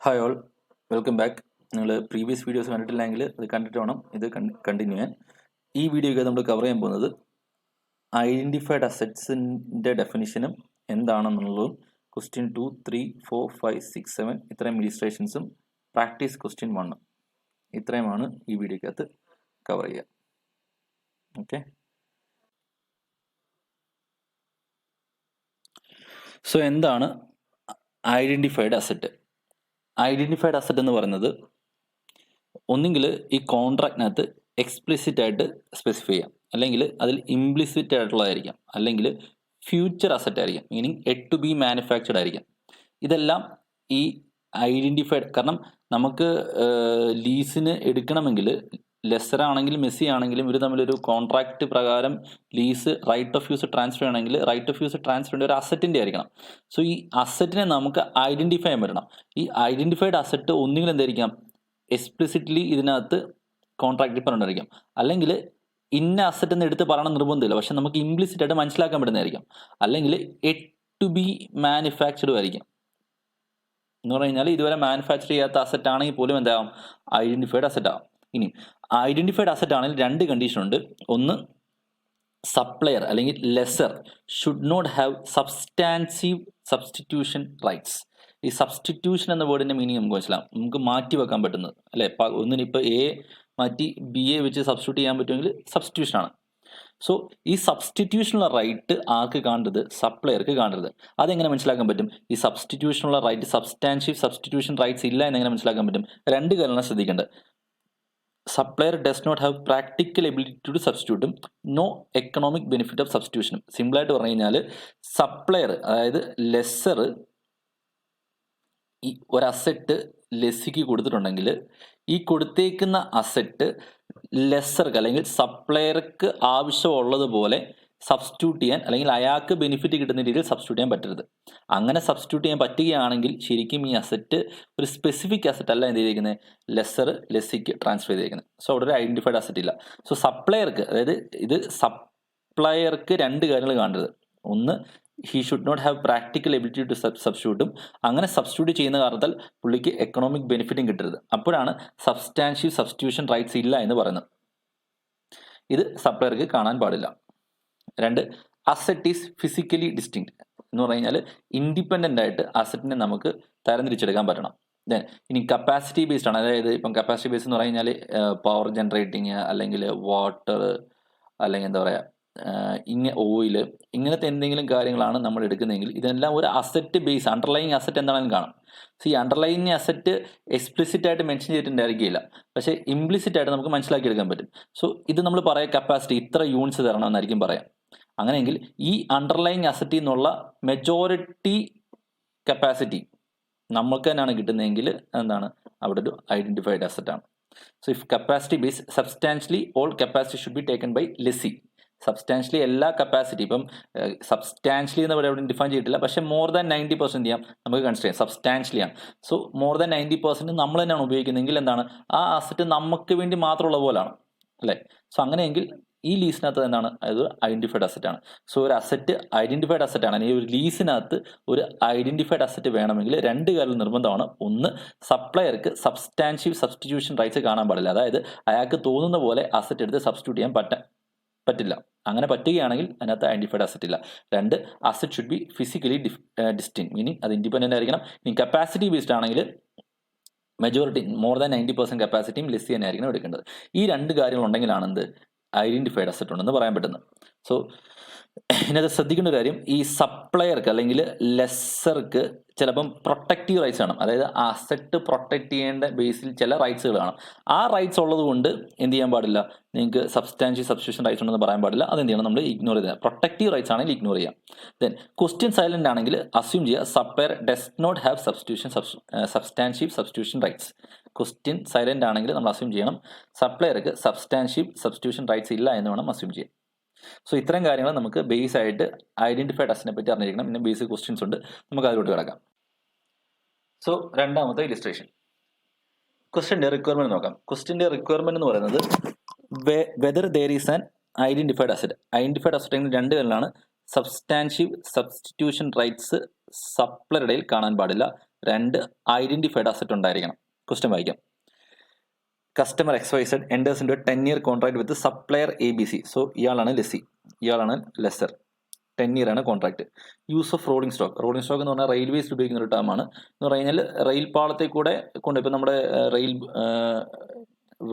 Hi all, welcome back. നിങ്ങൾ previous videos കണ്ടിട്ടില്ലെങ്കിൽ അത് കണ്ടിട്ട് വേണം ഇത് കണ്ടിന്യൂ ചെയ്യാൻ. ഈ വീഡിയോയ്ക്ക് നമ്മൾ കവർ ചെയ്യാൻ പോകുന്നത് ഐഡൻറ്റിഫൈഡ് അസറ്റ്സിൻ്റെ ഡെഫിനിഷനും എന്താണെന്നുള്ളതും ക്വസ്റ്റ്യൻ 2, 3, 4, 5, 6, 7 ഇത്രയും ഇലിസ്ട്രേഷൻസും പ്രാക്ടീസ് ക്വസ്റ്റ്യൻ 1 ഇത്രയുമാണ് ഈ വീഡിയോയ്ക്കകത്ത് കവർ ചെയ്യുക. ഓക്കെ, സോ എന്താണ് ഐഡൻറ്റിഫൈഡ് അസറ്റ്? ഐഡൻറ്റിഫൈഡ് അസറ്റ് എന്ന് പറയുന്നത് ഒന്നുകിൽ ഈ കോൺട്രാക്റ്റിനകത്ത് എക്സ്പ്ലിസിറ്റ് ആയിട്ട് സ്പെസിഫൈ ചെയ്യാം, അല്ലെങ്കിൽ അതിൽ ഇംപ്ലിസിറ്റ് ആയിട്ടുള്ളതായിരിക്കാം, അല്ലെങ്കിൽ ഫ്യൂച്ചർ അസറ്റ് ആയിരിക്കാം, meaning yet to be manufactured ആയിരിക്കാം. ഇതെല്ലാം ഈ ഐഡൻറ്റിഫൈഡ്, കാരണം നമുക്ക് ലീസിന് എടുക്കണമെങ്കിൽ ലെസ്സർ ആണെങ്കിലും മെസ്സി ആണെങ്കിലും ഇവർ തമ്മിലൊരു കോൺട്രാക്റ്റ് പ്രകാരം lease right of use transfer ചെയ്യണമെങ്കിൽ റൈറ്റ് ഓഫ് യൂസ് ട്രാൻസ്ഫർ ചെയ്യേണ്ട ഒരു അസറ്റിൻ്റെ ആയിരിക്കണം. സോ ഈ അസറ്റിനെ നമുക്ക് ഐഡൻറ്റിഫൈ ചെയ്യാൻ പറ്റണം. ഈ ഐഡൻറ്റിഫൈഡ് അസറ്റ് ഒന്നുകിൽ എന്തായിരിക്കാം, എക്സ്പ്ലിസിറ്റ്ലി ഇതിനകത്ത് കോൺട്രാക്റ്റിൽ പറഞ്ഞിരിക്കാം, അല്ലെങ്കിൽ ഇന്ന അസറ്റ് എന്ന് എടുത്ത് പറയണം നിർബന്ധമില്ല, പക്ഷെ നമുക്ക് ഇംപ്ലിസിറ്റ് ആയിട്ട് മനസ്സിലാക്കാൻ പറ്റുന്നതായിരിക്കും, അല്ലെങ്കിൽ എറ്റ് ടു ബി മാനുഫാക്ചർഡ് ആയിരിക്കും. എന്ന് പറഞ്ഞു കഴിഞ്ഞാൽ ഇതുവരെ മാനുഫാക്ചർ ചെയ്യാത്ത അസറ്റ് ആണെങ്കിൽ പോലും എന്താകും, ഐഡൻറ്റിഫൈഡ് അസറ്റ് ആകും. ഇനി ഐഡൻറ്റിഫൈഡ് അസറ്റ് ആണെങ്കിൽ രണ്ട് കണ്ടീഷൻ ഉണ്ട്. ഒന്ന്, സപ്ലയർ അല്ലെങ്കിൽ lessor should not have substantive substitution rights. ഈ സബ്സ്റ്റിറ്റ്യൂഷൻ എന്ന വേർഡിന്റെ മീനിങ് നമുക്ക് മനസ്സിലാവും, നമുക്ക് മാറ്റി വെക്കാൻ പറ്റുന്നത് അല്ലേ. ഒന്നിനിപ്പോൾ എ മാറ്റി ബി എ വെച്ച് സബ്സ്റ്റിറ്റ്യൂട്ട് ചെയ്യാൻ പറ്റുമെങ്കിൽ സബ്സ്റ്റിറ്റ്യൂഷൻ ആണ്. സോ ഈ സബ്സ്റ്റിറ്റ്യൂഷനുള്ള റൈറ്റ് ആർക്ക് കാണരുത്, സപ്ലയർക്ക് കാണരുത്. അതെങ്ങനെ മനസ്സിലാക്കാൻ പറ്റും? ഈ സബ്സ്റ്റിറ്റ്യൂഷനുള്ള റൈറ്റ്, സബ്സ്റ്റാൻസീവ് സബ്സ്റ്റിറ്റ്യൂഷൻ റൈറ്റ്സ് ഇല്ല എന്നെങ്ങനെ മനസ്സിലാക്കാൻ പറ്റും? രണ്ട് കാര്യങ്ങളാണ് ശ്രദ്ധിക്കേണ്ടത്. Supplier does not have practical ability to സബ്സ്റ്റിറ്റ്യൂട്ടും നോ എക്കണോമിക് ബെനിഫിറ്റ് ഓഫ് സബ്സ്റ്റിറ്റ്യൂഷനും. സിമ്പിളായിട്ട് പറഞ്ഞു കഴിഞ്ഞാൽ സപ്ലയർ, അതായത് ലെസ്സർ ഈ ഒരു അസറ്റ് ലെസ്സിക്ക് കൊടുത്തിട്ടുണ്ടെങ്കിൽ ഈ കൊടുത്തേക്കുന്ന അസറ്റ് ലെസ്സർക്ക് അല്ലെങ്കിൽ സപ്ലയർക്ക് ആവശ്യമുള്ളതുപോലെ സബ്സ്റ്റിറ്റ്യൂട്ട് ചെയ്യാൻ, അല്ലെങ്കിൽ അയാൾക്ക് ബെനിഫിറ്റ് കിട്ടുന്ന രീതിയിൽ സബ്സ്റ്റിറ്റ്യൂട്ട് ചെയ്യാൻ പറ്റരുത്. അങ്ങനെ സബ്സ്റ്റിറ്റ്യൂട്ട് ചെയ്യാൻ പറ്റുകയാണെങ്കിൽ ശരിക്കും ഈ അസറ്റ് ഒരു സ്പെസിഫിക് അസറ്റ് അല്ല എന്ത് ചെയ്തിരിക്കുന്നത്, ലെസ്സർ ലെസ്സിക്ക് ട്രാൻസ്ഫർ ചെയ്തിരിക്കുന്നത്. സോ അവിടെ ഒരു ഐഡൻറ്റിഫൈഡ് അസറ്റ് ഇല്ല. സോ സപ്ലയർക്ക്, അതായത് ഇത് സപ്ലയർക്ക് രണ്ട് കാര്യങ്ങൾ കാണരുത്. ഒന്ന്, he should not have practical ability to സബ്സ്റ്റിറ്റ്യൂട്ടും, അങ്ങനെ സബ്സ്റ്റിറ്റ്യൂട്ട് ചെയ്യുന്ന കാരണത്താൽ പുള്ളിക്ക് എക്കണോമിക് ബെനിഫിറ്റും കിട്ടരുത്. അപ്പോഴാണ് സബ്സ്റ്റാൻഷ്യൽ സബ്സ്റ്റിറ്റ്യൂഷൻ റൈറ്റ്സ് ഇല്ല എന്ന് പറയുന്നത്. ഇത് സപ്ലയർക്ക് കാണാൻ പാടില്ല. രണ്ട്, അസറ്റ് ഈസ് ഫിസിക്കലി ഡിസ്റ്റിങ്ക്ട് എന്ന് പറഞ്ഞു കഴിഞ്ഞാൽ ഇൻഡിപെൻഡൻ്റ് ആയിട്ട് അസറ്റിനെ നമുക്ക് തരംതിരിച്ചെടുക്കാൻ പറ്റണം. ദെൻ ഇനി കപ്പാസിറ്റി ബേസ്ഡ് ആണ്, അതായത് ഇപ്പം കപ്പാസിറ്റി ബേസ്ഡ് എന്ന് പറഞ്ഞു കഴിഞ്ഞാൽ പവർ ജനറേറ്റിങ്, അല്ലെങ്കിൽ വാട്ടർ, അല്ലെങ്കിൽ എന്താ പറയുക ഓയിൽ, ഇങ്ങനത്തെ എന്തെങ്കിലും കാര്യങ്ങളാണ് നമ്മൾ എടുക്കുന്നതെങ്കിൽ ഇതെല്ലാം ഒരു അസറ്റ് ബേസ്, അണ്ടർലൈങ് അസറ്റ് എന്താണെങ്കിലും കാണാം. സോ ഈ അണ്ടർലൈങ് അസറ്റ് എക്സ്പ്ലിസിറ്റ് ആയിട്ട് മെൻഷൻ ചെയ്തിട്ടുണ്ടായിരിക്കില്ല, പക്ഷേ ഇംപ്ലിസിറ്റ് ആയിട്ട് നമുക്ക് മനസ്സിലാക്കിയെടുക്കാൻ പറ്റും. സോ ഇത് നമ്മൾ പറയാം കപ്പാസിറ്റി ഇത്ര യൂണിറ്റ്സ് തരണമെന്നായിരിക്കും പറയാം. അങ്ങനെയെങ്കിൽ ഈ അണ്ടർലൈങ് അസറ്റിൽ നിന്നുള്ള മെജോറിറ്റി കപ്പാസിറ്റി നമുക്ക് തന്നെയാണ് കിട്ടുന്നതെങ്കിൽ എന്താണ്, അവിടെ ഒരു ഐഡൻറ്റിഫൈഡ് അസറ്റ് ആണ്. So if capacity base substantially all capacity should be taken by lessee. Substantially എല്ലാ കപ്പാസിറ്റി, ഇപ്പം സബ്സ്റ്റാൻഷ്യലി എന്ന് ഇവിടെ ഡിഫൈൻ ചെയ്തിട്ടില്ല, പക്ഷേ മോർ ദാൻ 90% ചെയ്യാം നമുക്ക് കൺസിഡർ ചെയ്യാം, സബ്സ്റ്റാൻഷ്യലി ആണ്. സോ മോർ ദാൻ 90% നമ്മൾ തന്നെയാണ് ഉപയോഗിക്കുന്നതെങ്കിൽ എന്താണ്, ആ അസറ്റ് നമുക്ക് വേണ്ടി മാത്രമുള്ള പോലാണ് അല്ലേ. സോ അങ്ങനെയെങ്കിൽ ഈ ലീസിനകത്ത് എന്താണ്, അത് ഐഡൻറ്റിഫൈഡ് അസറ്റ് ആണ്. സോ ഒരു അസറ്റ് ഐഡൻറ്റിഫൈഡ് അസറ്റ് ആണ്. ഈ ഒരു ലീസിനകത്ത് ഒരു ഐഡൻറ്റിഫൈഡ് അസറ്റ് വേണമെങ്കിൽ രണ്ട് കാര്യം നിർബന്ധമാണ്. ഒന്ന്, സപ്ലയർക്ക് സബ്സ്റ്റാൻഷ്യൽ സബ്സ്റ്റിറ്റ്യൂഷൻ റൈറ്റ്സ് കാണാൻ പാടില്ല, അതായത് അയാൾക്ക് തോന്നുന്ന പോലെ അസറ്റ് എടുത്ത് സബ്സ്റ്റിറ്റ്യൂട്ട് ചെയ്യാൻ പറ്റില്ല. അങ്ങനെ പറ്റുകയാണെങ്കിൽ അതിനകത്ത് ഐഡൻറ്റിഫൈഡ് അസറ്റ് ഇല്ല. രണ്ട്, asset should be physically distinct, meaning അത് ഇൻഡിപെൻഡൻ്റ് ആയിരിക്കണം. ഇനി കപ്പാസിറ്റി ബേസ്ഡ് ആണെങ്കിൽ മെജോറിറ്റി മോർ ദാൻ 90% കപ്പാസിറ്റിയും ലെസ്സി തന്നെ ആയിരിക്കണം എടുക്കേണ്ടത്. ഈ രണ്ട് കാര്യങ്ങൾ ഉണ്ടെങ്കിലാണ് എന്ത്, ഐഡൻറ്റിഫൈഡ് അസറ്റ് ഉണ്ടെന്ന് പറയാൻ പറ്റുന്നത്. സോ ഇതിനകത്ത് ശ്രദ്ധിക്കേണ്ട കാര്യം, ഈ സപ്ലയർക്ക് അല്ലെങ്കിൽ ലെസ്സർക്ക് ചിലപ്പം പ്രൊട്ടക്റ്റീവ് റൈറ്റ്സ് കാണും, അതായത് അസറ്റ് പ്രൊട്ടക്റ്റ് ചെയ്യേണ്ട ബേസിൽ ചില റൈറ്റ്സുകൾ കാണും. ആ റൈറ്റ്സ് ഉള്ളത് കൊണ്ട് എന്ത് ചെയ്യാൻ പാടില്ല, നിങ്ങൾക്ക് സബ്സ്റ്റാൻഷ്യൽ സബ്സ്റ്റിറ്റ്യൂഷൻ റൈറ്റ്സ് ഉണ്ടെന്ന് പറയാൻ പാടില്ല. അതെന്ത് ചെയ്യണം, നമ്മൾ ഇഗ്നോർ ചെയ്താൽ. പ്രൊട്ടക്റ്റീവ് റൈറ്റ്സ് ആണെങ്കിൽ ഇഗ്നോർ ചെയ്യാം. ദെൻ ക്വസ്റ്റ്യൻ സൈലന്റ് ആണെങ്കിൽ അസ്യൂം ചെയ്യുക supplier does not have substantial substitution rights. Question silent ആണെങ്കിൽ നമ്മൾ അസ്യൂം ചെയ്യണം സപ്ലയർക്ക് സബ്സ്റ്റാൻഷ്യൽ സബ്സ്റ്റിറ്റ്യൂഷൻ റൈറ്റ്സ് ഇല്ല എന്ന് വേണം അസ്യൂം ചെയ്യാം. സോ ഇത്തരം കാര്യങ്ങൾ നമുക്ക് ബേസ് ആയിട്ട് ഐഡൻറ്റിഫൈഡ് അസറ്റിനെ പറ്റി അറിഞ്ഞിരിക്കണം. പിന്നെ ബേസിക് ക്വസ്റ്റ്യൻസ് ഉണ്ട്, നമുക്ക് അതിലോട്ട് കിടക്കാം. സോ രണ്ടാമത്തെ ഇലിസ്ട്രേഷൻ, ക്വസ്റ്റ്യൻ്റെ റിക്വയർമെന്റ് നോക്കാം. ക്വസ്റ്റ്യൻ്റെ റിക്വയർമെന്റ് എന്ന് പറയുന്നത് whether there is an identified asset. Identified asset രണ്ട് കാര്യങ്ങളാണ്. സബ്സ്റ്റാൻഷ്യൽ സബ്സ്റ്റിറ്റ്യൂഷൻ റൈറ്റ്സ് സപ്ലയറുടെ കാണാൻ പാടില്ല. 2 ഐഡന്റിഫൈഡ് അസറ്റ് ഉണ്ടായിരിക്കണം. ക്വസ്റ്റ്യൻ വായിക്കാം. Customer XYZ enters into a 10-year contract with supplier ABC. So ഇയാളാണ് ലെസ്സി, ഇയാളാണ് ലെസർ. 10 year ആണ് contract. Use of rolling stock. Rolling stock എന്ന് പറഞ്ഞാൽ റെയിൽവേസിൽ ഉപയോഗിക്കുന്ന ഒരു ടേമാണ്. എന്ന് പറഞ്ഞു കഴിഞ്ഞാൽ റെയിൽ പാളത്തിൽ കൂടെ ഇപ്പം നമ്മുടെ റെയിൽ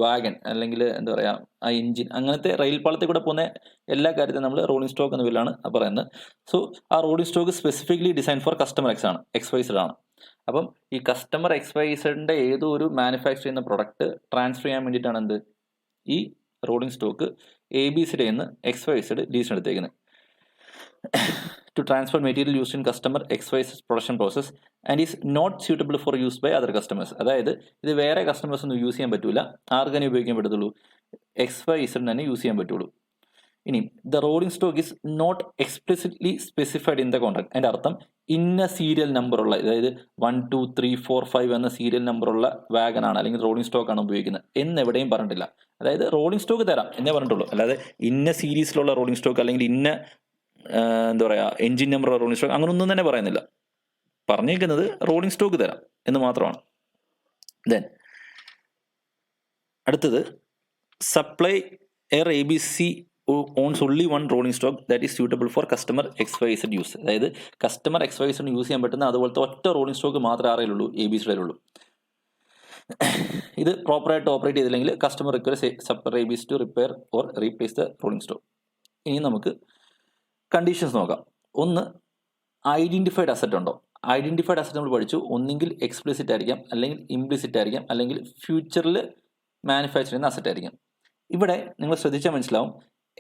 വാഗൺ അല്ലെങ്കിൽ എന്താ പറയുക ആ എഞ്ചിൻ അങ്ങനത്തെ റെയിൽ പാളത്തിൽ കൂടെ പോകുന്ന എല്ലാ കാര്യത്തിലും നമ്മൾ റോളിംഗ് സ്റ്റോക്ക് എന്ന പേരിലാണ് പറയുന്നത്. സോ ആ rolling stock specifically design for customer XYZ ആണ്. അപ്പം ഈ കസ്റ്റമർ XYZന്റെ ഏതോ ഒരു മാനുഫാക്ചർ ചെയ്യുന്ന പ്രൊഡക്റ്റ് ട്രാൻസ്ഫർ ചെയ്യാൻ വേണ്ടിയിട്ടാണ് എന്ത് ഈ റോളിംഗ് സ്റ്റോക്ക് ABCയുടെ നിന്ന് XYZ ലീസിന് എടുത്തേക്കുന്നത്. To transfer material used in customer XYZ production process and is not suitable for use by other customers. അതായത് ഇത് വേറെ കസ്റ്റമേഴ്സ് ഒന്നും യൂസ് ചെയ്യാൻ പറ്റൂല, ആർക്കാനെ ഉപയോഗിക്കാൻ പറ്റത്തുള്ളൂ, XYZ തന്നെ യൂസ് ചെയ്യാൻ പറ്റുള്ളൂ. ഇനി the rolling stock is not explicitly specified in the contract. അതിൻ്റെ അർത്ഥം ഇന്ന സീരിയൽ നമ്പറുള്ള, അതായത് 1, 2, 3, 4, 5 എന്ന സീരിയൽ നമ്പറുള്ള വാഗനാണ് അല്ലെങ്കിൽ റോളിംഗ് സ്റ്റോക്കാണ് ഉപയോഗിക്കുന്നത് എന്നെവിടെയും പറഞ്ഞിട്ടില്ല. അതായത് റോളിംഗ് സ്റ്റോക്ക് തരാം എന്നേ പറഞ്ഞിട്ടുള്ളൂ, അല്ലാതെ ഇന്ന സീരീസിലുള്ള റോളിംഗ് സ്റ്റോക്ക് അല്ലെങ്കിൽ ഇന്ന എന്താ പറയുക എഞ്ചിൻ നമ്പറുള്ള റോളിംഗ് സ്റ്റോക്ക് അങ്ങനൊന്നും തന്നെ പറയുന്നില്ല. പറഞ്ഞേക്കുന്നത് റോളിംഗ് സ്റ്റോക്ക് തരാം എന്ന് മാത്രമാണ്. ദെൻ അടുത്തത് supplier ABC owns only one rolling stock that is suitable for customer XYZ use. അതായത് കസ്റ്റമർ XYZ യൂസ് ചെയ്യാൻ പറ്റുന്ന അതുപോലത്തെ ഒറ്റ റോളിംഗ് സ്റ്റോക്ക് മാത്രമേ അറിയുള്ളൂ, ABCയുടെ ഉള്ളൂ. ഇത് പ്രോപ്പറായിട്ട് ഓപ്പറേറ്റ് ചെയ്തില്ലെങ്കിൽ customer require supply ABC to repair or replace the rolling stock. ഇനി നമുക്ക് കണ്ടീഷൻസ് നോക്കാം. ഒന്ന്, ഐഡന്റിഫൈഡ് അസറ്റ് ഉണ്ടോ? ഐഡന്റിഫൈഡ് അസറ്റ് നമ്മൾ പഠിച്ചു, ഒന്നെങ്കിൽ എക്സ്പ്ലിസിറ്റ് ആയിരിക്കാം, അല്ലെങ്കിൽ ഇംപ്ലിസിറ്റ് ആയിരിക്കാം, അല്ലെങ്കിൽ ഫ്യൂച്ചറിൽ മാനുഫാക്ചർ ചെയ്യുന്ന അസറ്റ് ആയിരിക്കാം. ഇവിടെ നിങ്ങൾ ശ്രദ്ധിച്ചാൽ മനസ്സിലാവും,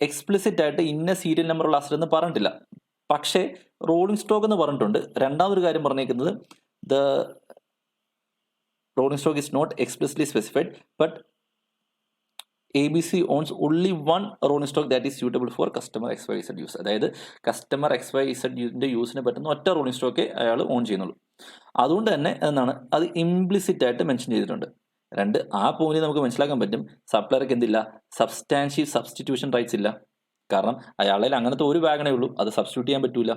എക്സ്പ്ലിസിറ്റ് ആയിട്ട് ഇന്ന സീരിയൽ നമ്പറുള്ള അസറ്റ് എന്ന് പറഞ്ഞിട്ടില്ല, പക്ഷേ റോളിംഗ് സ്റ്റോക്ക് എന്ന് പറഞ്ഞിട്ടുണ്ട്. രണ്ടാമതൊരു കാര്യം പറഞ്ഞേക്കുന്നത് the rolling stock is not explicitly specified but ABC owns only one rolling stock that is suitable for customer XYZ use. അതായത് കസ്റ്റമർ XYZന്റെ യൂസിന് പറ്റുന്ന ഒറ്റ റോളിംഗ് സ്റ്റോക്കേ അയാൾ ഓൺ ചെയ്യുന്നുള്ളൂ. അതുകൊണ്ട് തന്നെ എന്നാണ് അത് ഇംപ്ലിസിറ്റ് ആയിട്ട് മെൻഷൻ ചെയ്തിട്ടുണ്ട്. രണ്ട്, ആ പോയിന്റ് നമുക്ക് മനസ്സിലാക്കാൻ പറ്റും, സപ്ലയർക്ക് എന്തില്ല, സബ്സ്റ്റാൻഷ്യൽ സബ്സ്റ്റിറ്റ്യൂഷൻ റൈറ്റ്സ് ഇല്ല. കാരണം അയാളെ അങ്ങനത്തെ ഒരു വാഗണേ ഉള്ളൂ, അത് സബ്സ്റ്റിറ്റ്യൂട്ട് ചെയ്യാൻ പറ്റൂല.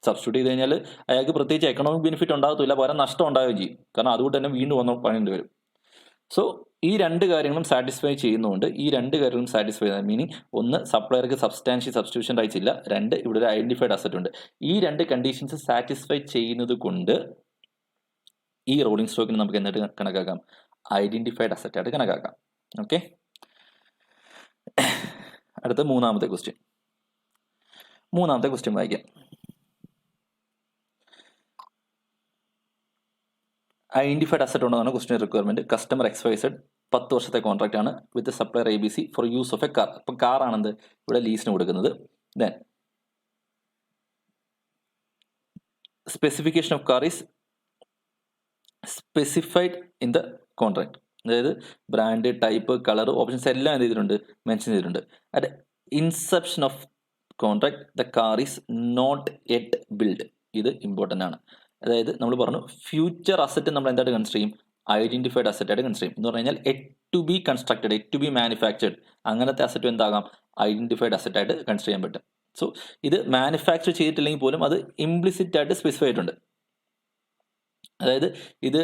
സബ്സ്റ്റിറ്റ്യൂട്ട് ചെയ്ത് കഴിഞ്ഞാൽ അയാൾക്ക് പ്രത്യേകിച്ച് എക്കണോമിക് ബെനിഫിറ്റ് ഉണ്ടാകത്തില്ല, പകരം നഷ്ടം ഉണ്ടാവുകയും ചെയ്യും. കാരണം അതുകൊണ്ട് തന്നെ വീണ്ടും വന്ന് പണിയേണ്ടി വരും. സോ ഈ രണ്ട് കാര്യങ്ങളും സാറ്റിസ്ഫൈ ചെയ്യുന്നതുകൊണ്ട് ഈ രണ്ട് കാര്യങ്ങളും സാറ്റിസ്ഫൈ ചെയ്യുന്നത് മീനിങ് ഒന്ന്, സപ്ലയർക്ക് സബ്സ്റ്റാൻഷ്യൽ സബ്സ്റ്റിറ്റ്യൂഷൻ റൈറ്റ്സ് ഇല്ല, രണ്ട്, ഇവിടെ ഒരു ഐഡന്റിഫൈഡ് അസറ്റ് ഉണ്ട്. ഈ രണ്ട് കണ്ടീഷൻസ് സാറ്റിസ്ഫൈ ചെയ്യുന്നത് കൊണ്ട് ഈ റോളിംഗ് സ്റ്റോക്കിന് നമുക്ക് എന്നിട്ട് കണക്കാക്കാം, ഐഡന്റിഫൈഡ് അസറ്റ് ആയിട്ട് കണക്കാക്കാം. ഓക്കെ, അടുത്ത മൂന്നാമത്തെ ക്വസ്റ്റ്യൻ വായിക്കാം. ഐഡന്റിഫൈഡ് അസറ്റ് ഉണ്ടെന്നാണ് ക്വസ്റ്റ്യൻ റിക്വയർമെന്റ്. കസ്റ്റമർ XYZ 10 വർഷത്തെ കോൺട്രാക്ട് ആണ് with supplier ABC for use of a car. അപ്പം കാർ ആണെന്ത് ഇവിടെ ലീസിന് കൊടുക്കുന്നത്. Then specification of car is specified in the contract. അതായത് ബ്രാൻഡ്, ടൈപ്പ്, കളർ, ഓപ്ഷൻസ് എല്ലാം എന്ത് ചെയ്തിട്ടുണ്ട്, മെൻഷൻ ചെയ്തിട്ടുണ്ട്. At inception of contract the car is not yet build. ഇത് ഇമ്പോർട്ടൻ്റ് ആണ്. അതായത് നമ്മൾ പറഞ്ഞു ഫ്യൂച്ചർ അസറ്റ് നമ്മൾ എന്തായിട്ട് കൺസിഡർ ചെയ്യും, ഐഡന്റിഫൈഡ് അസറ്റ് ആയിട്ട് കൺസിഡർ ചെയ്യും. എന്ന് പറഞ്ഞു കഴിഞ്ഞാൽ yet to be constructed, yet to be manufactured, അങ്ങനത്തെ അസറ്റ് എന്താകാം, ഐഡന്റിഫൈഡ് അസറ്റ് ആയിട്ട് കൺസിഡർ ചെയ്യാൻ പറ്റും. സോ ഇത് മാനുഫാക്ചർ ചെയ്തിട്ടില്ലെങ്കിൽ പോലും അത് ഇംപ്ലിസിറ്റ് ആയിട്ട് സ്പെസിഫൈ ആയിട്ടുണ്ട്. അതായത് ഇത്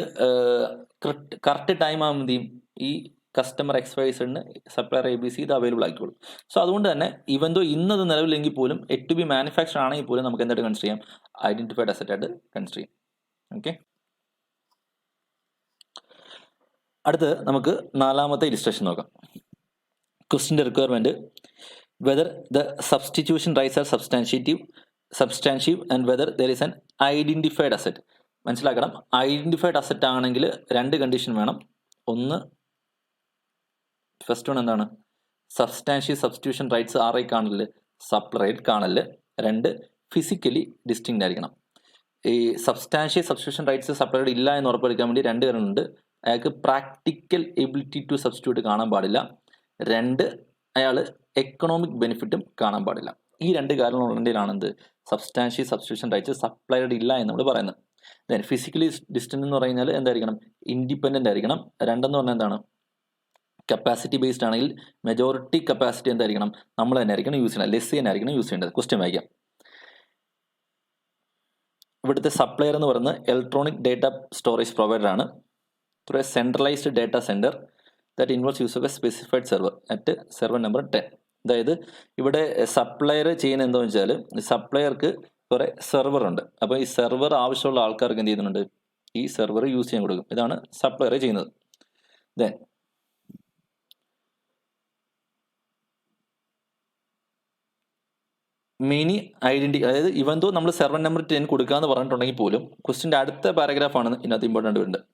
കറക്റ്റ് ടൈം ആകുമ്പോഴേക്കും ഈ കസ്റ്റമർ XYZന് സപ്ലയർ ABC ഇത് അവൈലബിൾ ആക്കിക്കോളും. സോ അതുകൊണ്ട് തന്നെ ഇവൻ ദോ ഇന്നത് നിലവിലെങ്കിൽ പോലും എറ്റ് ടു ബി മാനുഫാക്ചർ ആണെങ്കിൽ പോലും നമുക്ക് എന്തായിട്ട് കൺസിഡർ ചെയ്യാം, ഐഡന്റിഫൈഡ് അസറ്റ് ആയിട്ട് കൺസിഡർ ചെയ്യാം. ഓക്കെ, അടുത്ത് നമുക്ക് നാലാമത്തെ ഇലിസ്ട്രേഷൻ നോക്കാം. ക്വസ്റ്റിൻ്റെ requirement, whether the substitution rights are substantive and whether there is an identified asset. മനസ്സിലാക്കണം, ഐഡന്റിഫൈഡ് അസറ്റ് ആണെങ്കിൽ രണ്ട് കണ്ടീഷൻ വേണം. ഒന്ന്, ഫസ്റ്റ് വൺ എന്താണ്, സബ്സ്റ്റാൻഷ്യൽ സബ്സ്റ്റിറ്റ്യൂഷൻ റൈറ്റ്സ് ആർ ഐ കാണില്ല, സപ്ലൈഡ് കാണില്ല. രണ്ട്, ഫിസിക്കലി ഡിസ്റ്റിങ്ക്റ്റ് ആയിരിക്കണം. ഈ സബ്സ്റ്റാൻഷ്യൽ സബ്സ്റ്റിറ്റ്യൂഷൻ റൈറ്റ്സ് സപ്ലൈഡ് ഇല്ല എന്ന് ഉറപ്പെടുക്കാൻ വേണ്ടി രണ്ട് കാര്യങ്ങളുണ്ട്. അയാൾക്ക് പ്രാക്ടിക്കൽ എബിലിറ്റി ടു സബ്സ്റ്റിറ്റ്യൂട്ട് കാണാൻ പാടില്ല. രണ്ട്, അയാൾ എക്കണോമിക് ബെനിഫിറ്റും കാണാൻ പാടില്ല. ഈ രണ്ട് കാര്യങ്ങളുണ്ടെങ്കിലാണ് എന്ത്, സബ്സ്റ്റാൻഷ്യൽ സബ്സ്റ്റിറ്റ്യൂഷൻ റൈറ്റ്സ് സപ്ലൈഡ് ഇല്ല എന്ന് നമ്മൾ പറയുന്നത്. ദെൻ ഫിസിക്കലി ഡിസ്റ്റന്റ് എന്ന് പറഞ്ഞാൽ എന്തായിരിക്കണം, ഇൻഡിപെൻഡന്റ് ആയിരിക്കണം. രണ്ടെന്ന് പറഞ്ഞാൽ എന്താണ്, കപ്പാസിറ്റി ബേസ്ഡ് ആണെങ്കിൽ മെജോറിറ്റി കപ്പാസിറ്റി എന്തായിരിക്കണം, നമ്മൾ തന്നെ ആയിരിക്കണം യൂസ് ചെയ്യണം, ലെസ് തന്നെ ആയിരിക്കണം യൂസ് ചെയ്യേണ്ടത്. ക്വസ്റ്റ്യൻ വായിക്കാം. ഇവിടുത്തെ സപ്ലയർ എന്ന് പറയുന്നത് ഇലക്ട്രോണിക് ഡേറ്റ സ്റ്റോറേജ് പ്രൊവൈഡർ ആണ് through A centralised data centre that involves use of a specified server at server number 10. അതായത് ഇവിടെ സപ്ലയർ ചെയ്യുന്നത് എന്താണെന്ന് വെച്ചാൽ സപ്ലയർക്ക് കുറേ സെർവർ ഉണ്ട്. അപ്പോൾ ഈ സെർവർ ആവശ്യമുള്ള ആൾക്കാർക്ക് എന്ത് ചെയ്യുന്നുണ്ട്, ഈ സെർവർ യൂസ് ചെയ്യാൻ കൊടുക്കും. ഇതാണ് സപ്ലയർ ചെയ്യുന്നത്. ദെൻ മെനി അതായത് ഇവൻ തോ നമ്മൾ സെർവർ നമ്പർ 10 കൊടുക്കാന്ന് പറഞ്ഞിട്ടുണ്ടെങ്കിൽ പോലും ക്വസ്റ്റിൻ്റെ അടുത്ത പാരഗ്രാഫാണ് ഇതിനകത്ത് ഇമ്പോർട്ടൻ്റ് വരുന്നത്.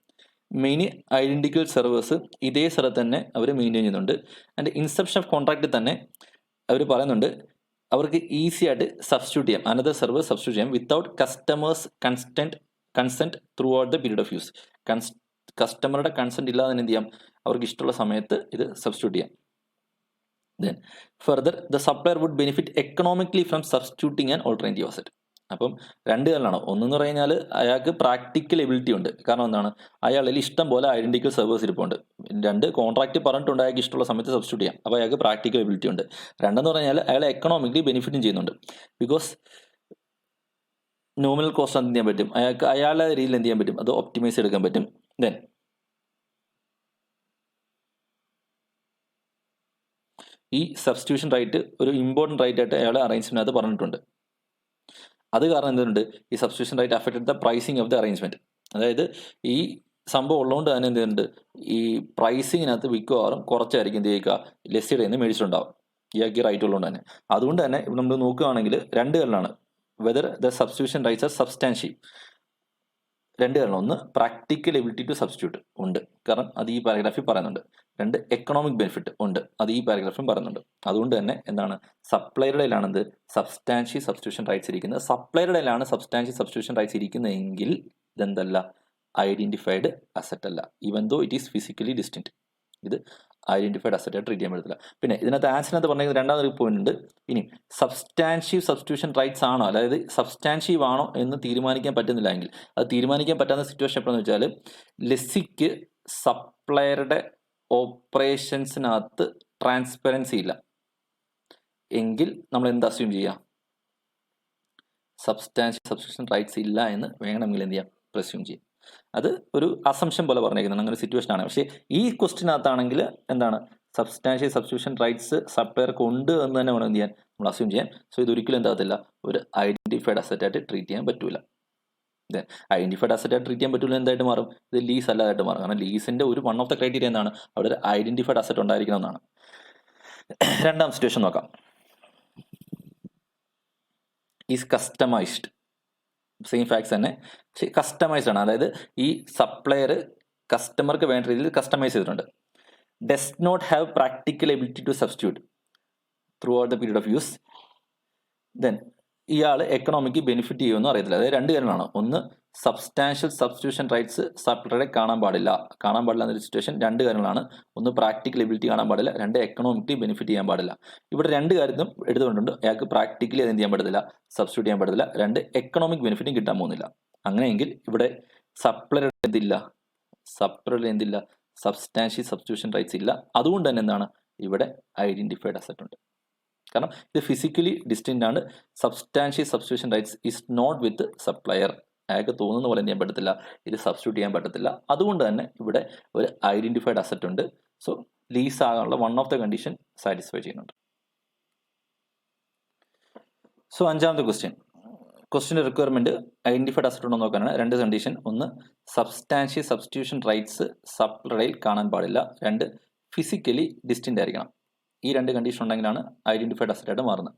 മെനി ഐഡൻറ്റിക്കൽ സെർവേഴ്സ് ഇതേ സ്ഥലത്ത് തന്നെ അവർ മെയിൻറ്റെയിൻ ചെയ്യുന്നുണ്ട്. ആൻഡ് ഇൻസെപ്ഷൻ ഓഫ് കോൺട്രാക്റ്റ് തന്നെ അവർ പറയുന്നുണ്ട് അവർക്ക് ഈസി ആയിട്ട് സബ്സ്റ്റിറ്റ്യൂട്ട് ചെയ്യാം, അനദർ സെർവർ സബ്സ്റ്റിറ്റ്യൂട്ട് ചെയ്യാം without customer's consent throughout the period of use. കസ്റ്റമറുടെ കൺസെൻറ്റ് ഇല്ലാതെ തന്നെ എന്ത് ചെയ്യാം, അവർക്ക് ഇഷ്ടമുള്ള സമയത്ത് ഇത് സബ്സ്റ്റിറ്റ്യൂട്ട് ചെയ്യാം. Then further the supplier would benefit economically from substituting an alternative asset. അപ്പം രണ്ട് കാരണമാണ്. ഒന്നെന്ന് പറഞ്ഞാൽ അയാൾക്ക് പ്രാക്ടിക്കൽ എബിലിറ്റി ഉണ്ട്. കാരണം എന്താണ്, അയാളിൽ ഇഷ്ടം പോലെ ഐഡൻറ്റിക്കൽ സെർവേഴ്സ് ഇരിപ്പുണ്ട്. രണ്ട് കോൺട്രാക്ട് പറഞ്ഞിട്ടുണ്ട് അയാൾക്ക് ഇഷ്ടമുള്ള സമയത്ത് സബ്സ്റ്റിറ്റ്യൂട്ട് ചെയ്യാം. അപ്പോൾ അയാൾക്ക് പ്രാക്ടിക്കൽ എബിലിറ്റി ഉണ്ട്. രണ്ടെന്ന് പറഞ്ഞാൽ അയാൾ എക്കണോമിക്കലി ബെനിഫിറ്റും ചെയ്യുന്നുണ്ട്. ബിക്കോസ് നോമിനൽ കോസ്റ്റ് എന്ത് ചെയ്യാൻ പറ്റും, അയാൾക്ക് അയാളുടെ രീതിയിൽ എന്ത് ചെയ്യാൻ പറ്റും, അത് ഒപ്റ്റിമൈസ് എടുക്കാൻ പറ്റും. ദെൻ ഈ സബ്സ്റ്റിറ്റ്യൂഷൻ റൈറ്റ് ഒരു ഇമ്പോർട്ടൻറ്റ് റൈറ്റ് ആയിട്ട് അയാൾ അറേഞ്ച്മെൻറ്റിനകത്ത് പറഞ്ഞിട്ടുണ്ട്. അത് കാരണം എന്തുണ്ട്, ഈ substitution right affected the pricing of the arrangement. അതായത് ഈ സംഭവം ഉള്ളതുകൊണ്ട് തന്നെ എന്തുണ്ട്, ഈ പ്രൈസിങ്ങിനകത്ത് മിക്കവാറും കുറച്ചായിരിക്കും എന്ത് ചെയ്യുക, ലെസ്സിയുടെ നിന്ന് മേടിച്ചിട്ടുണ്ടാവും ഇയാൾക്ക് റൈറ്റ് ഉള്ളതുകൊണ്ട് തന്നെ. അതുകൊണ്ട് തന്നെ ഇവിടെ നമ്മൾ നോക്കുകയാണെങ്കിൽ രണ്ട് കാരണമാണ്. Whether the substitution rights R substantial, രണ്ട് കാരണം. ഒന്ന് പ്രാക്ടിക്കൽ എബിലിറ്റി ടു സബ്സ്റ്റിറ്റ്യൂട്ട് ഉണ്ട്, കാരണം അത് ഈ പാരഗ്രാഫിൽ പറയുന്നുണ്ട്. രണ്ട് എക്കണോമിക് ബെനിഫിറ്റ് ഉണ്ട്, അത് ഈ പാരഗ്രാഫിലും പറയുന്നുണ്ട്. അതുകൊണ്ട് തന്നെ എന്താണ്, സപ്ലൈയുടെ എന്ത് സബ്സ്റ്റാൻഷ്യൽ സബ്സ്റ്റിറ്റ്യൂഷൻ റൈറ്റ്സ് ഇരിക്കുന്നത്. സപ്ലൈയുടെ സബ്സ്റ്റാൻഷ്യൽ സബ്സ്റ്റിറ്റ്യൂഷൻ റൈറ്റ്സ് ഇരിക്കുന്നതെങ്കിൽ ഇതെന്തല്ല, ഐഡന്റിഫൈഡ് അസറ്റ് അല്ല, even though it is physically distinct. ഇത് ഐഡന്റിഫൈഡ് അസറ്റ് ആയിട്ട് ട്രീറ്റ് ചെയ്യാൻ പറ്റത്തില്ല. പിന്നെ ഇതിനകത്ത് ആൻസറിനകത്ത് പറഞ്ഞത് രണ്ടാമതൊരു പോയിന്റ് ഉണ്ട്. ഇനി സബ്സ്റ്റാൻഷ്യൽ സബ്സ്റ്റിറ്റ്യൂഷൻ റൈറ്റ്സ് ആണോ, അതായത് സബ്സ്റ്റാൻഷ്യൽ ആണോ എന്ന് തീരുമാനിക്കാൻ പറ്റുന്നില്ല എങ്കിൽ, അത് തീരുമാനിക്കാൻ പറ്റാത്ത സിറ്റുവേഷൻ എപ്പോഴെന്ന് വെച്ചാൽ ലെസ്സിക്ക് സപ്ലയറുടെ ഓപ്പറേഷൻസിനകത്ത് ട്രാൻസ്പെറൻസി ഇല്ല എങ്കിൽ നമ്മൾ എന്ത് അസ്യൂം ചെയ്യാം, സബ്സ്റ്റാൻഷ്യൽ സബ്സ്റ്റിറ്റ്യൂഷൻ റൈറ്റ്സ് ഇല്ല എന്ന് വേണമെങ്കിൽ എന്ത് ചെയ്യാം, പ്രസ്യൂം ചെയ്യാം. അത് ഒരു അസംഷൻ പോലെ പറഞ്ഞേക്കുന്നത് അങ്ങനെ സിറ്റുവേഷൻ ആണ്. പക്ഷേ ഈ ക്വസ്റ്റിനകത്താണെങ്കിൽ എന്താണ്, സബ്സ്റ്റാൻഷ്യൽ സബ്സ്റ്റിറ്റ്യൂഷൻ റൈറ്റ്സ് സപ്ലയർക്ക് ഉണ്ട് എന്ന് തന്നെ വേണം എന്ത് ചെയ്യാൻ, നമ്മൾ അസ്യൂം ചെയ്യാൻ. സോ ഇതൊരിക്കലും എന്താകത്തില്ല, ഒരു ഐഡന്റിഫൈഡ് അസറ്റ് ആയിട്ട് ട്രീറ്റ് ചെയ്യാൻ പറ്റൂല. ഐഡന്റിഫൈഡ് അസറ്റ് ആയിട്ട് ട്രീറ്റ് ചെയ്യാൻ പറ്റൂല, എന്തായിട്ട് മാറും, ഇത് ലീസ് അല്ലാതായിട്ട് മാറും. കാരണം ലീസിന്റെ ഒരു വൺ ഓഫ് ദ ക്രൈറ്റീരിയ എന്താണ്, അവിടെ ഒരു ഐഡന്റിഫൈഡ് അസറ്റ് ഉണ്ടായിരിക്കണം എന്നാണ്. രണ്ടാം സിറ്റുവേഷൻ നോക്കാം. ഈസ് കസ്റ്റമൈസ്ഡ്, സെയിം ഫാക്ട്സ് തന്നെ, പക്ഷേ കസ്റ്റമൈസ്ഡ് ആണ്. അതായത് ഈ സപ്ലയർ കസ്റ്റമർക്ക് വേണ്ട രീതിയിൽ കസ്റ്റമൈസ് ചെയ്തിട്ടുണ്ട്. Does not have practical ability to substitute throughout the period of use. Then ഇയാൾ എക്കണോമിക്ക് ബെനിഫിറ്റ് ചെയ്യുമെന്ന് അറിയത്തില്ല. അതായത് രണ്ട് കാരണമാണ്. ഒന്ന്, സബ്സ്റ്റാൻഷ്യൽ സബ്സ്റ്റിറ്റ്യൂഷൻ റൈറ്റ്സ് സപ്ലയറെ കാണാൻ പാടില്ല എന്നൊരു സിറ്റുവേഷൻ. രണ്ട് കാര്യങ്ങളാണ്. ഒന്ന്, പ്രാക്ടിക്കൽ എബിലിറ്റി കാണാൻ പാടില്ല. രണ്ട്, എക്കണോമിക്കലി ബെനിഫിറ്റ് ചെയ്യാൻ പാടില്ല. ഇവിടെ രണ്ട് കാര്യത്തിനും എടുത്തുകൊണ്ടുണ്ട്. അയാൾക്ക് പ്രാക്ടിക്കലി അത് എന്ത് ചെയ്യാൻ പറ്റത്തില്ല, സബ്സ്റ്റിറ്റ്യൂട്ട് ചെയ്യാൻ പറ്റത്തില്ല. രണ്ട്, എക്കണോമിക് ബെനിഫിറ്റും കിട്ടാൻ പോകുന്നില്ല. അങ്ങനെയെങ്കിൽ ഇവിടെ സപ്ലയറുടെ എന്തില്ല, സബ്സ്റ്റാൻഷ്യൽ സബ്സ്റ്റിറ്റ്യൂഷൻ റൈറ്റ്സ് ഇല്ല. അതുകൊണ്ട് തന്നെ എന്താണ്, ഇവിടെ ഐഡന്റിഫൈഡ് അസറ്റ് ഉണ്ട്. കാരണം ഇത് ഫിസിക്കലി ഡിസ്റ്റിൻക്റ്റ് ആണ്. Substantial substitution rights is not with supplier. അയാൾക്ക് തോന്നുന്ന പോലെ ചെയ്യാൻ പറ്റത്തില്ല, ഇത് സബ്സ്റ്റിറ്റ്യൂട്ട് ചെയ്യാൻ പറ്റത്തില്ല. അതുകൊണ്ട് തന്നെ ഇവിടെ ഒരു ഐഡന്റിഫൈഡ് അസറ്റ് ഉണ്ട്. സോ ലീസ് ആകാനുള്ള one of the condition satisfy ചെയ്യുന്നുണ്ട്. സോ അഞ്ചാമത്തെ ക്വസ്റ്റ്യൻ്റെ റിക്വയർമെന്റ് ഐഡന്റിഫൈഡ് അസറ്റ് ഉണ്ടോ നോക്കാനാണ്. രണ്ട് കണ്ടീഷൻ. ഒന്ന്, സബ്സ്റ്റാൻഷ്യൽ സബ്സ്റ്റിറ്റ്യൂഷൻ റൈറ്റ്സ് സപ്ലയറിൽ കാണാൻ പാടില്ല. രണ്ട്, ഫിസിക്കലി ഡിസ്റ്റിൻക്റ്റ് ആയിരിക്കണം. ഈ രണ്ട് കണ്ടീഷൻ ഉണ്ടെങ്കിലാണ് ഐഡന്റിഫൈഡ് അസറ്റ് ആയിട്ട് മാറുന്നത്.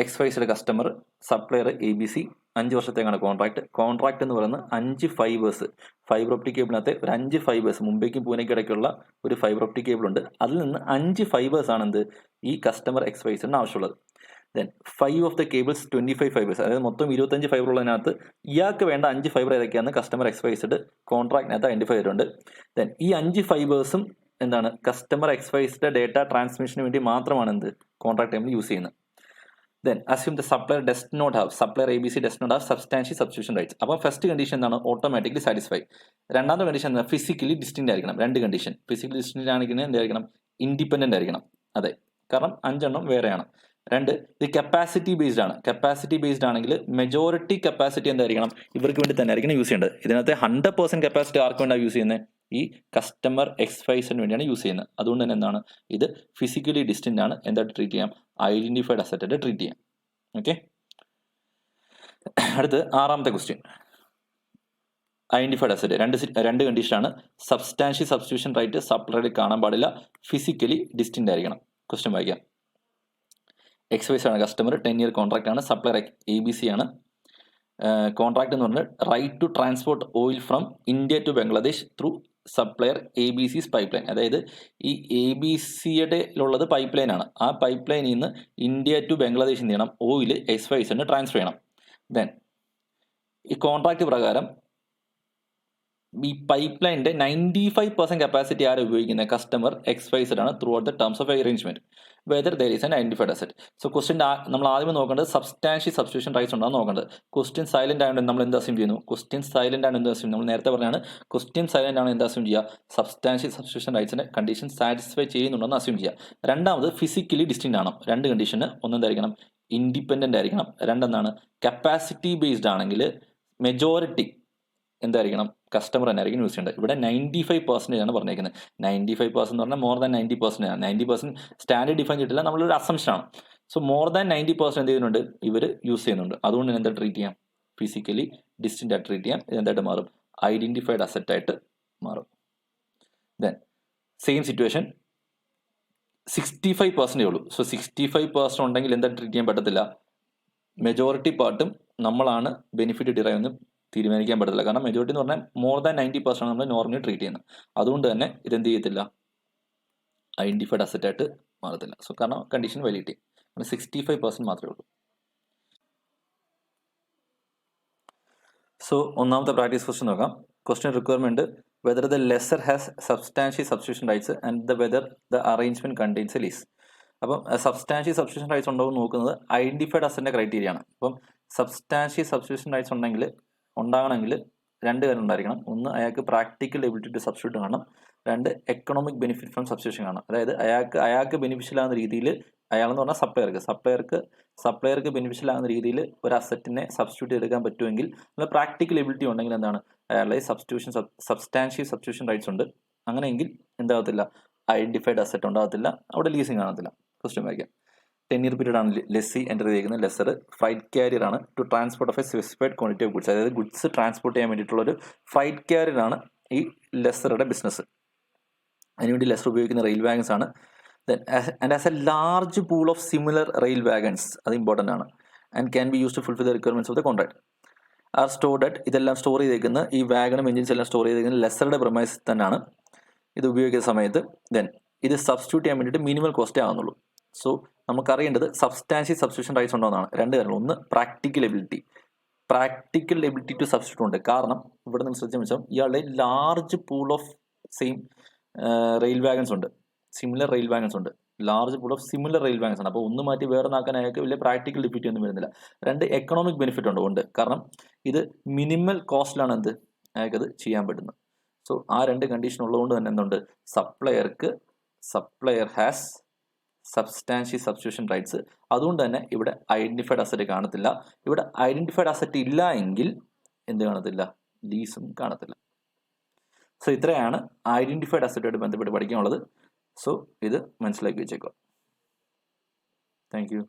എക്സ്വൈസ്ഡ് കസ്റ്റമർ, സപ്ലയർ ABC, 5 വർഷത്തേക്കാണ് കോൺട്രാക്ട് എന്ന് പറയുന്നത് 5 ഫൈബേഴ്സ്. ഫൈബർ ഒപ്റ്റിക് കേബിളിനകത്ത് ഒരു 5 ഫൈബേഴ്സ്, മുംബൈക്കും പൂനെക്കും ഇടയ്ക്കുള്ള ഒരു ഫൈബർ ഒപ്റ്റിക് കേബിൾ ഉണ്ട്. അതിൽ നിന്ന് 5 ഫൈബേഴ്സ് ആണ് ഈ കസ്റ്റമർ എക്സ്വൈസ്ഡിന് ആവശ്യമുള്ളത്. Then 5 of the cables 25 fibres, അതായത് മൊത്തം 25 ഫൈബർ ഉള്ളതിനകത്ത് ഇയാൾക്ക് വേണ്ട 5 ഫൈബർ ഏതൊക്കെയാണെന്ന് കസ്റ്റമർ എക്സ്വൈസ്ഡ് കോൺട്രാക്ടിനകത്ത് ഐഡന്റിഫൈ ചെയ്തിട്ടുണ്ട്. ദെൻ ഈ 5 ഫൈബേഴ്സും എന്താണ്, കസ്റ്റമർ എക്സ്വൈസ്ഡ് ഡേറ്റ ട്രാൻസ്മിഷന് വേണ്ടി മാത്രമാണ് കോൺട്രാക്ട് ടൈമിൽ യൂസ് ചെയ്യുന്നത്. Then assume the supplier ABC does not have substantial substitution rights. അപ്പോൾ ഫസ്റ്റ് കണ്ടീഷൻ എന്താണ്, ഓട്ടോമാറ്റിക്കലി സാറ്റിസ്ഫൈ. രണ്ടാമത്തെ കണ്ടീഷൻ എന്താ, ഫിസിക്കലി ഡിസ്റ്റിൻക്റ്റ് ആയിരിക്കണം. രണ്ട് കണ്ടീഷൻ, ഫിസിക്കലി ഡിസ്റ്റിൻക്റ്റ് ആണെങ്കിൽ എന്തായിരിക്കണം, ഇൻഡിപെൻഡന്റ് ആയിരിക്കണം. അതെ, കാരണം 5 എണ്ണം വേറെയാണ്. രണ്ട്, ഇത് കപ്പാസിറ്റി ബേസ്ഡ് ആണ്. കപ്പാസിറ്റി ബേസ്ഡ് ആണെങ്കിൽ മെജോറിറ്റി കപ്പാസിറ്റി എന്തായിരിക്കണം, ഇവർക്ക് വേണ്ടി തന്നെ ആയിരിക്കണം യൂസ് ചെയ്യേണ്ടത്. ഇതിനകത്ത് 100% കപ്പാസിറ്റി ആർക്ക് വേണ്ടിയാണ് യൂസ് ചെയ്യുന്നത്, ഈ കസ്റ്റമർ XYZ വേണ്ടിയാണ് യൂസ് ചെയ്യുന്നത്. അതുകൊണ്ട് തന്നെ എന്താണ്, ഇത് ഫിസിക്കലി ഡിസ്റ്റന്റ് ആണ്. എന്തായിട്ട് ട്രീറ്റ് ചെയ്യാം, ഐഡന്റിഫൈഡ് അസറ്റ് ആയിട്ട് ട്രീറ്റ് ചെയ്യാം. ഓക്കെ, അടുത്ത് ആറാമത്തെ ക്വസ്റ്റ്യൻ. ഐഡന്റിഫൈഡ് അസറ്റ് രണ്ട് കണ്ടീഷനാണ്. സബ്സ്റ്റാൻഷ്യൽ സബ്സ്റ്റിറ്റ്യൂഷൻ റൈറ്റ് സപ്ലയറിൽ കാണാൻ പാടില്ല, ഫിസിക്കലി ഡിസ്റ്റന്റ് ആയിരിക്കണം. ക്വസ്റ്റ്യൻ വായിക്കാം. XYZ ആണ് കസ്റ്റമർ, 10 year കോൺട്രാക്ട് ആണ്. സപ്ലയർ ABC ആണ്. കോൺട്രാക്ട് എന്ന് പറഞ്ഞാൽ right to transport oil from India to Bangladesh through supplier ABC's pipeline. അതായത് ഈ ABCയുടെ ഉള്ളത് പൈപ്പ് ലൈൻ ആണ്. ആ പൈപ്പ് ലൈനിൽ നിന്ന് ഇന്ത്യ ടു ബംഗ്ലാദേശ് എന്ത് ചെയ്യണം, ഓയിൽ XYZ ട്രാൻസ്ഫർ ചെയ്യണം. ദെൻ ഈ കോൺട്രാക്ട് പ്രകാരം ഈ പൈപ്പ് ലൈനിന്റെ 95% കപ്പാസിറ്റി ആരും ഉപയോഗിക്കുന്നത്, കസ്റ്റമർ XYZ ആണ് through out the terms of arrangement, whether there is an identified asset. So question നമ്മൾ ആദ്യം നോക്കേണ്ടത് സബ്സ്റ്റാൻഷ്യൽ സബ്സ്റ്റിറ്റ്യൂഷൻ റൈറ്റ്സ് ഉണ്ടോ നോക്കേണ്ടത്. ക്വസ്റ്റ്യൻ സൈലന്റ് ആയതുകൊണ്ട് നമ്മൾ എന്ത് അസ്യൂം ചെയ്യുന്നു, ക്വസ്റ്റ്യൻ സൈലന്റ് ആണ് എന്ത് അസ്യൂം, നമ്മൾ നേരത്തെ പറഞ്ഞാണ് ക്വസ്റ്റ്യൻ സൈലന്റ് ആണ് എന്ത് അസ്യൂം ചെയ്യുക, സബ്സ്റ്റാൻഷ്യൽ സബ്സ്റ്റിറ്റ്യൂഷൻ റൈറ്റ്സിന്റെ കണ്ടീഷൻ സാറ്റിസ്ഫൈ ചെയ്യുന്നുണ്ടെന്ന് അസ്യൂം ചെയ്യുക. രണ്ടാമത് ഫിസിക്കലി ഡിസ്റ്റിന്റ് ആണ്. രണ്ട് കണ്ടീഷന്, ഒന്നെന്തായിരിക്കണം, ഇൻഡിപെൻഡന്റ് ആയിരിക്കണം. രണ്ടെന്താണ്, കപ്പാസിറ്റി ബേസ്ഡ് ആണെങ്കിൽ മെജോറിറ്റി എന്തായിരിക്കണം, കസ്റ്റമർ തന്നെ ആയിരിക്കും യൂസ് ചെയ്യേണ്ടത്. ഇവിടെ 95% ആണ് പറഞ്ഞേക്കുന്നത്. 95% എന്ന് പറഞ്ഞാൽ മോർ ദാൻ 90% ആണ്. 90% സ്റ്റാൻഡേർഡ് ഡിഫൈൻ ചെയ്തിട്ടില്ല, നമ്മളൊരു അസംഷൻ ആണ്. സോ മോർ ദാൻ 90% എന്ത് ചെയ്യുന്നുണ്ട്, ഇവർ യൂസ് ചെയ്യുന്നുണ്ട്. അതുകൊണ്ട് എന്താ ട്രീറ്റ് ചെയ്യാം, ഫിസിക്കലി ഡിസ്റ്റന്റ് ആയിട്ട് ട്രീറ്റ് ചെയ്യാം. ഇതെന്തായിട്ട് മാറും, ഐഡന്റിഫൈഡ് അസറ്റ് ആയിട്ട് മാറും. ദെൻ സെയിം സിറ്റുവേഷൻ 65% ഉള്ളൂ. സോ 65% ഉണ്ടെങ്കിൽ എന്താ ട്രീറ്റ് ചെയ്യാൻ പറ്റത്തില്ല, മെജോറിറ്റി പാർട്ടും നമ്മളാണ് ബെനിഫിറ്റ് ഡിറൈവ് എന്ന് തീരുമാനിക്കാൻ പറ്റത്തില്ല. കാരണം മെജോറിറ്റി എന്ന് പറഞ്ഞാൽ മോർ ദാൻ 90% നമ്മൾ നോർമലി ട്രീറ്റ് ചെയ്യുന്നത്. അതുകൊണ്ട് തന്നെ ഇതെന്ത് ചെയ്യത്തില്ല, ഐഡന്റിഫൈഡ് അസറ്റ് ആയിട്ട് മാറത്തില്ല. സോ കാരണം കണ്ടീഷൻ വാലിഡിറ്റി 65% മാത്രമേ ഉള്ളൂ. സോ ഒന്നാമത്തെ പ്രാക്ടീസ് ക്വസ്റ്റ്യൻ നോക്കാം. Question requirement, whether the lessor has substantial substitution rights and whether the arrangement contains a lease. അപ്പം സബ്സ്റ്റാൻഷ്യൽ സബ്സ്റ്റിറ്റ്യൂഷൻ റൈറ്റ്സ് ഉണ്ടോ എന്ന് നോക്കുന്നത് ഐഡന്റിഫൈഡ് അസറ്റിന്റെ ക്രൈറ്റീരിയ ആണ്. അപ്പം സബ്സ്റ്റാൻഷ്യൽ സബ്സ്റ്റിറ്റ്യൂഷൻ റൈറ്റ്സ് ഉണ്ടാകണമെങ്കിൽ രണ്ട് കാര്യം ഉണ്ടായിരിക്കണം. ഒന്ന്, അയാൾക്ക് പ്രാക്ടിക്കൽ എബിലിറ്റി ടു സബ്സ്റ്റിറ്റ്യൂട്ട് കാണണം. രണ്ട്, എക്കണോമിക് ബെനിഫിറ്റ് ഫ്രം സബ്സ്റ്റിറ്റ്യൂഷൻ കാണണം. അതായത് അയാൾക്ക് ബെനിഫിഷ്യൽ ആകുന്ന രീതിയിൽ, അയാളെന്ന് പറഞ്ഞാൽ സപ്ലയർക്ക് ബെനിഫിഷ്യൽ ആകുന്ന രീതിയിൽ ഒരു അസറ്റിനെ സബ്സ്റ്റിറ്റ്യൂട്ട് എടുക്കാൻ പറ്റുമെങ്കിൽ, നല്ല പ്രാക്ടിക്കൽ എബിലിറ്റി ഉണ്ടെങ്കിൽ എന്താണ്, അയാളുടെ സബ്സ്റ്റാൻഷ്യൽ സബ്സ്റ്റിറ്റ്യൂഷൻ റൈറ്റ്സ് ഉണ്ട്. അങ്ങനെയെങ്കിൽ എന്താകത്തില്ല, ഐഡന്റിഫൈഡ് അസറ്റ് ഉണ്ടാകത്തില്ല, അവിടെ ലീസിങ് കാണത്തില്ല. ക്വസ്റ്റ്യൻ വായിക്കാം. 10 year പീരീഡ് ആണ് ലെസ്സി എൻ്റർ ചെയ്തിരിക്കുന്നത്. ലെസർ ഫ്രൈറ്റ് കാരിയർ ആണ് to transport of a specified quantity of goods. അതായത് ഗുഡ്സ് ട്രാൻസ്പോർട്ട് ചെയ്യാൻ വേണ്ടിയിട്ടുള്ള ഒരു ഫ്രൈറ്റ് കാരിയർ ആണ് ഈ ലെസറുടെ ബിസിനസ്. അതിനുവേണ്ടി ലെസർ ഉപയോഗിക്കുന്ന റെയിൽ വാഗൻസ് ആണ്. And as a large pool of similar rail wagons, അത് ഇമ്പോർട്ടൻ്റ് ആണ്. And can be use to fulfil the requirements of the contract. Are stored at, ഇതെല്ലാം സ്റ്റോർ ചെയ്തേക്കുന്ന ഈ വാഗണും എഞ്ചിൻസ് എല്ലാം സ്റ്റോർ ചെയ്തേക്കുന്ന ലെസറുടെ പ്രമൈസ് തന്നെയാണ്. ഇത് ഉപയോഗിക്കുന്ന സമയത്ത് ദെൻ ഇത് സബ്സ്റ്റിറ്റ്യൂട്ട് ചെയ്യാൻ വേണ്ടിയിട്ട് മിനിമൽ കോസ്റ്റേ ആകുന്നുള്ളൂ. സോ നമുക്കറിയേണ്ടത് സബ്സ്റ്റാൻഷ്യൽ സബ്സ്റ്റിറ്റ്യൂഷൻ റൈറ്റ്സ് ഉണ്ടോ എന്നാണ്. രണ്ട് കാര്യങ്ങൾ, ഒന്ന് പ്രാക്ടിക്കൽ എബിലിറ്റി ടു സബ്സ്റ്റിറ്റ്യൂട്ട് ഉണ്ട്. കാരണം ഇവിടെ നിന്ന് ശ്രദ്ധിച്ചാൽ വെച്ചാൽ ഇയാളുടെ large pool of same rail wagons ഉണ്ട്, സിമിലർ റെയിൽ വാഗൻസ് ഉണ്ട്, large pool of similar rail wagons ആണ്. അപ്പോൾ ഒന്ന് മാറ്റി വേറെ നാക്കാൻ അയാൾക്ക് വലിയ പ്രാക്ടിക്കൽ ഡിഫിറ്റി ഒന്നും വരുന്നില്ല. രണ്ട്, എക്കണോമിക് ബെനിഫിറ്റ് ഉണ്ട്. കാരണം ഇത് മിനിമൽ കോസ്റ്റിലാണ് അയാൾക്കത് ചെയ്യാൻ പറ്റുന്നത്. സോ ആ രണ്ട് കണ്ടീഷൻ ഉള്ളതുകൊണ്ട് തന്നെ എന്തുണ്ട്, supplier has substantial substitution rights. അതുകൊണ്ട് തന്നെ ഇവിടെ ഐഡന്റിഫൈഡ് അസറ്റ് കാണത്തില്ല. ഇവിടെ ഐഡന്റിഫൈഡ് അസറ്റ് ഇല്ല എങ്കിൽ എന്ത് കാണത്തില്ല, ലീസും കാണത്തില്ല. സോ ഇത്രയാണ് ഐഡന്റിഫൈഡ് അസറ്റുമായിട്ട് ബന്ധപ്പെട്ട് പഠിക്കാനുള്ളത്. സോ ഇത് മനസ്സിലാക്കി വെച്ചേക്കുക. Thank you.